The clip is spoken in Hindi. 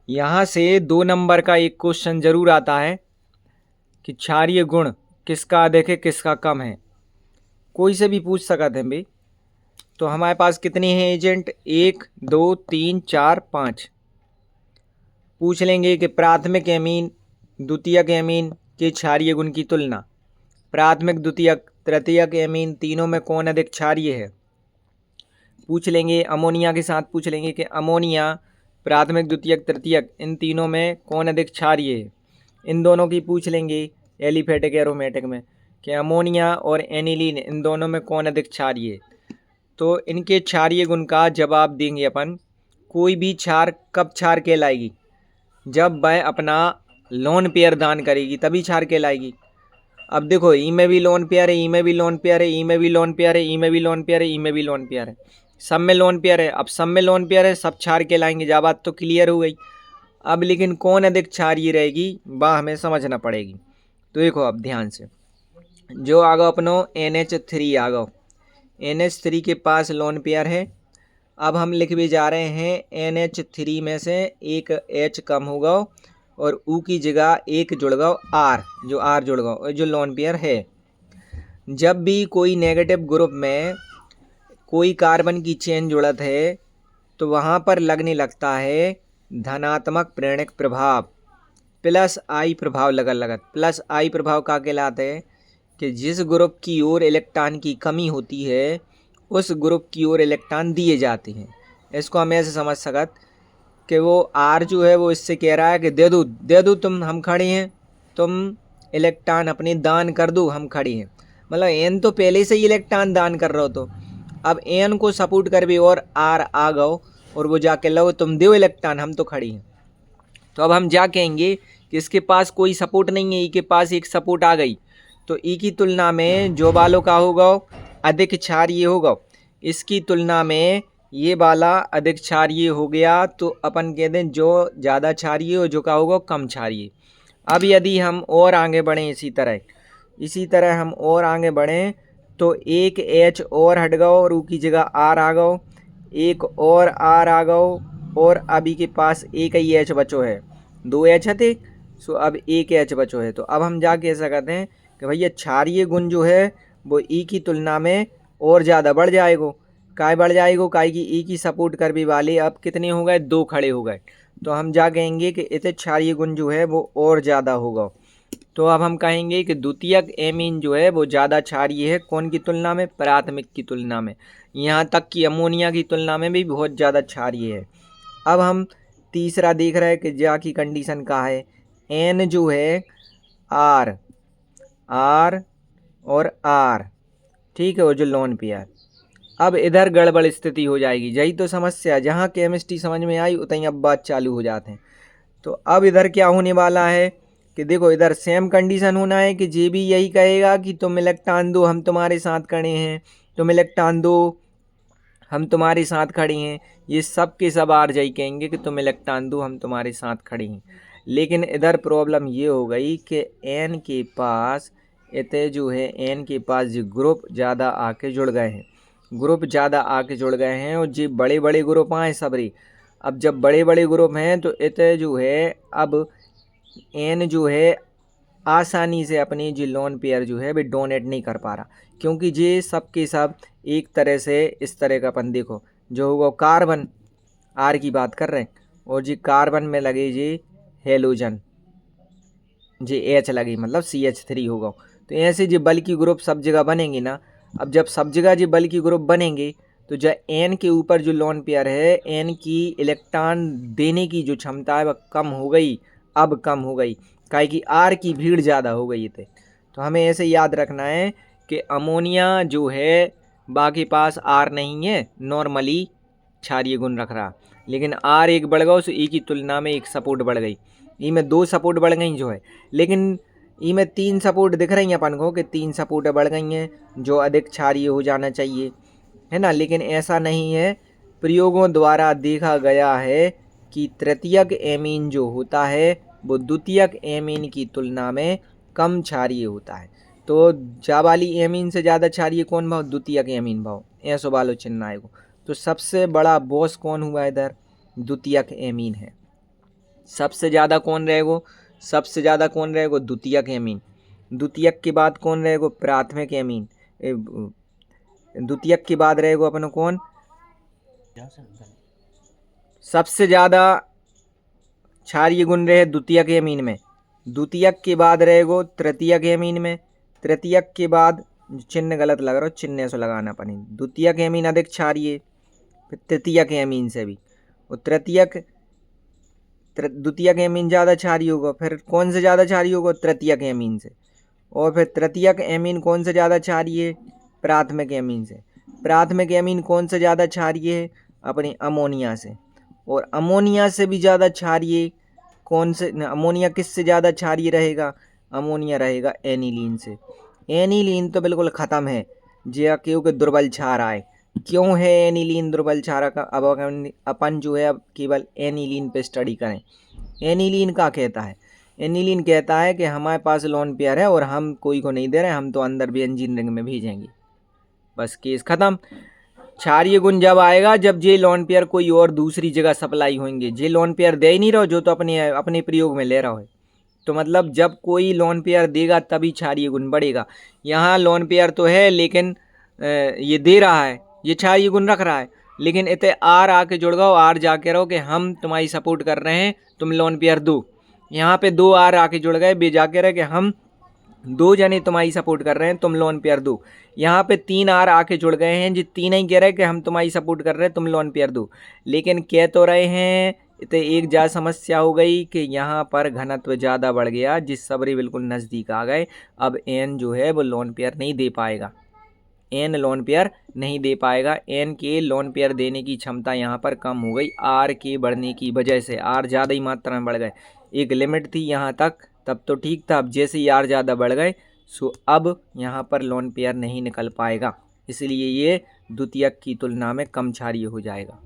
यहाँ से 2 नंबर का एक क्वेश्चन जरूर आता है कि क्षारीय गुण किसका अधिक है किसका कम है। कोई से भी पूछ सकते हैं भाई। तो हमारे पास कितने हैं एजेंट, 1 2 3 4 5। पूछ लेंगे कि प्राथमिक एमीन द्वितीयक एमीन के क्षारीय गुण की तुलना। प्राथमिक द्वितीयक तृतीयक एमीन तीनों में कौन अधिक क्षारीय है। पूछ लेंगे अमोनिया के साथ, पूछ लेंगे कि अमोनिया प्राथमिक द्वितीयक तृतीयक इन तीनों में कौन अधिक क्षारीय है। इन दोनों की पूछ लेंगे एलिफेटिक एरोमेटिक में कि अमोनिया और एनिलीन इन दोनों में कौन अधिक क्षारीय है। तो इनके क्षारीय गुण का जवाब देंगे अपन। कोई भी क्षार कब क्षार कहलाएगी, जब वह अपना लोन पेयर दान करेगी तभी क्षार कहलाएगी। अब देखो ई में भी लोन पेयर है, ई में भी लोन पेयर है, ई में भी लोन पेयर है, ई में भी लोन पेयर है, ई में भी लोन पेयर है, सब में लोन पेयर है। अब सब में लोन पेयर है, सब क्षार कहलाएंगे। जा बात तो क्लियर हो गई। अब लेकिन कौन अधिक क्षारीय रहेगी वह हमें समझना पड़ेगी। तो देखो अब ध्यान से, जो आ गो अपनो NH3 आ गो, NH3 के पास लोन पेयर है। अब हम लिख भी जा रहे हैं NH3 में से एक H कम होगा और U की जगह एक जुड़ गो R, जो R जुड़ गो और जो लोन पेयर है। जब भी कोई नेगेटिव ग्रुप में कोई कार्बन की चेन जुड़त है तो वहाँ पर लगने लगता है धनात्मक प्रेरक प्रभाव, प्लस आई प्रभाव लगत। प्लस आई प्रभाव का कहलाता है कि जिस ग्रुप की ओर इलेक्ट्रॉन की कमी होती है उस ग्रुप की ओर इलेक्ट्रॉन दिए जाते हैं। इसको हम ऐसे समझ सकत कि वो आर जो है वो इससे कह रहा है कि दे दो तुम, हम खड़े हैं, तुम इलेक्ट्रॉन अपने दान कर दो, हम खड़े हैं। मतलब एन तो पहले से ही इलेक्ट्रॉन दान कर रहे हो, तो अब एन को सपोर्ट कर भी और आर आ गओ और वो जाके लो तुम दो इलेक्ट्रॉन, हम तो खड़ी हैं। तो अब हम जा कहेंगे कि इसके पास कोई सपोर्ट नहीं है, ई के पास एक सपोर्ट आ गई, तो ई की तुलना में जो बालों का होगा अधिक क्षारीय होगा, इसकी तुलना में ये वाला अधिक क्षारीय हो गया। तो अपन कह दें जो ज़्यादा क्षारीय हो जो का होगा कम क्षारीय। अब यदि हम और आगे बढ़ें इसी तरह हम और आगे बढ़ें तो एक H और हट गओ और ऊ की जगह R आ गओ, एक और R आ गओ और अभी के पास एक ही H बचो है। 2 H थे, सो अब एक H बचो है। तो अब हम जा कह सकते हैं कि भैया क्षारीय गुण जो है वो ई की तुलना में और ज़्यादा बढ़ जाएगो। काय बढ़ जाएगो, काय की ई की सपोर्ट कर भी वाले अब कितने हो गए, 2 खड़े हो गए। तो हम जा कहेंगे कि इसे क्षारीय गुण जो है वो और ज़्यादा होगा। तो अब हम कहेंगे कि द्वितीयक एमीन जो है वो ज़्यादा क्षारीय है कौन की तुलना में, प्राथमिक की तुलना में। यहाँ तक कि अमोनिया की तुलना में भी बहुत ज़्यादा क्षारीय है। अब हम तीसरा देख रहे हैं कि जा की कंडीशन का है, एन जो है आर और आर, ठीक है, वो जो लोन पेयर। अब इधर गड़बड़ स्थिति हो जाएगी। यही तो समस्या, जहाँ केमिस्ट्री समझ में आई उतनी अब बात चालू हो जाते हैं। तो अब इधर क्या होने वाला है कि देखो इधर सेम कंडीशन होना है कि जे भी यही कहेगा कि तुम इलेक्ट्रॉन दो, हम तुम्हारे साथ खड़े हैं, तुम इलेक्ट्रॉन दो, हम तुम्हारे साथ खड़े हैं। ये सब के सब आर जाई कहेंगे कि तुम इलेक्ट्रॉन दो, हम तुम्हारे साथ खड़े हैं। लेकिन इधर प्रॉब्लम ये हो गई कि एन के पास इतने जो है एन के पास जो ग्रुप ज़्यादा आके जुड़ गए हैं, ग्रुप ज़्यादा आके जुड़ गए हैं और जो बड़े बड़े ग्रुप आए सबरी। अब जब बड़े बड़े ग्रुप हैं तो इतने जो है अब एन जो है आसानी से अपनी जो लोन पेयर जो है वे डोनेट नहीं कर पा रहा, क्योंकि ये सब के सब एक तरह से इस तरह का अपन देखो जो होगा कार्बन, आर की बात कर रहे हैं, और जी कार्बन में लगे जी हेलोजन, जी एच लगी मतलब CH3 होगा। तो ऐसे जो बल की ग्रुप सब जगह बनेंगे ना। अब जब सब जगह जो बल की ग्रुप बनेंगे तो जो एन के ऊपर जो लोन पेयर है, एन की इलेक्ट्रॉन देने की जो क्षमता है वह कम हो गई, अब कम हो गई, काहे कि आर की भीड़ ज़्यादा हो गई थे। तो हमें ऐसे याद रखना है कि अमोनिया जो है बाकी पास आर नहीं है, नॉर्मली क्षारीय गुण रख रहा, लेकिन आर एक बढ़ गया, सो ई की तुलना में एक सपोर्ट बढ़ गई, ई में 2 सपोर्ट बढ़ गई जो है। लेकिन ई में 3 सपोर्ट दिख रही हैं अपन को कि 3 सपोर्ट बढ़ गई हैं जो अधिक क्षारीय हो जाना चाहिए, है ना। लेकिन ऐसा नहीं है, प्रयोगों द्वारा देखा गया है कि तृतीयक एमीन जो होता है वो द्वितीयक एमीन की तुलना में कम क्षारीय होता है। तो जावाली एमीन से ज़्यादा क्षारीय कौन भाव, द्वितीयक एमीन भाव, ऐसो वालो चिन्ह आएगो। तो सबसे बड़ा बॉस कौन हुआ इधर, द्वितीयक एमीन है। सबसे ज़्यादा कौन रहेगा? सबसे ज़्यादा कौन रहेगा? द्वितीयक एमीन। द्वितीयक के बाद कौन रहेगा? प्राथमिक एमीन। द्वितीयक के बाद रहेगा अपना कौन? सबसे ज़्यादा क्षारीय गुण रहे द्वितीयक एमीन में। द्वितीयक के बाद रहेगा तृतीयक एमीन में। तृतीयक के बाद, चिन्ह गलत लग रहा है, चिन्ह ऐसा लगाना पड़ेगा। द्वितीयक एमीन अधिक क्षारीय, फिर तृतीयक एमीन से भी, और द्वितीयक एमीन ज़्यादा क्षारीय होगा। फिर कौन से ज़्यादा क्षारीय होगा? तृतीयक एमीन से। और फिर तृतीयक एमीन कौन से ज़्यादा क्षारीय है? प्राथमिक एमीन से। प्राथमिक एमीन कौन से ज़्यादा क्षारीय है? अपने अमोनिया से। और अमोनिया से भी ज़्यादा क्षारीय कौन से? अमोनिया किससे ज़्यादा क्षारीय रहेगा? अमोनिया रहेगा एनिलीन से। एनिलीन तो बिल्कुल ख़त्म है, जो क्योंकि दुर्बल क्षार आए। क्यों है एनिलीन दुर्बल क्षार का? अब अपन जो है अब केवल एनिलीन पे स्टडी करें। एनिलीन का कहता है, एनिलीन कहता है कि हमारे पास लोन पेयर है और हम कोई को नहीं दे रहे, हम तो अंदर बेंजीन रिंग में भेजेंगे, बस केस ख़त्म। क्षारीय गुण जब आएगा जब जे लोन पेयर कोई और दूसरी जगह सप्लाई होंगे। जे लोन पेयर दे ही नहीं रहो, जो तो अपने प्रयोग में ले रहा है। तो मतलब जब कोई लोन पेयर देगा तभी क्षारीय गुण बढ़ेगा। यहाँ लोन पेयर तो है लेकिन ये दे रहा है, ये क्षारीय गुण रख रहा है, लेकिन इतने आर आके जुड़ गओ, आर जाके रहो कि हम तुम्हारी सपोर्ट कर रहे हैं, तुम लोन पेयर दो। यहाँ पे 2 आर आके जुड़ गए, बे जाके रहे कि हम 2 जने तुम्हारी सपोर्ट कर रहे हैं, तुम लोन पेयर दो। यहाँ पे 3 आर आके जुड़ गए हैं, जो तीन ही कह रहे हैं कि हम तुम्हारी सपोर्ट कर रहे हैं, तुम लोन पेयर दो। लेकिन कह तो रहे हैं, तो एक जा समस्या हो गई कि यहाँ पर घनत्व ज़्यादा बढ़ गया, जिस सबरे बिल्कुल नज़दीक आ गए। अब एन जो है वो लोन पेयर नहीं दे पाएगा, एन लोन पेयर नहीं दे पाएगा। एन के लोन पेयर देने की क्षमता यहाँ पर कम हो गई, आर के बढ़ने की वजह से। आर ज़्यादा ही मात्रा में बढ़ गए। एक लिमिट थी यहाँ तक, तब तो ठीक था। अब जैसे ही आर ज़्यादा बढ़ गए, सो अब यहाँ पर लोन पेयर नहीं निकल पाएगा, इसलिए ये द्वितीयक की तुलना में कम क्षारीय हो जाएगा।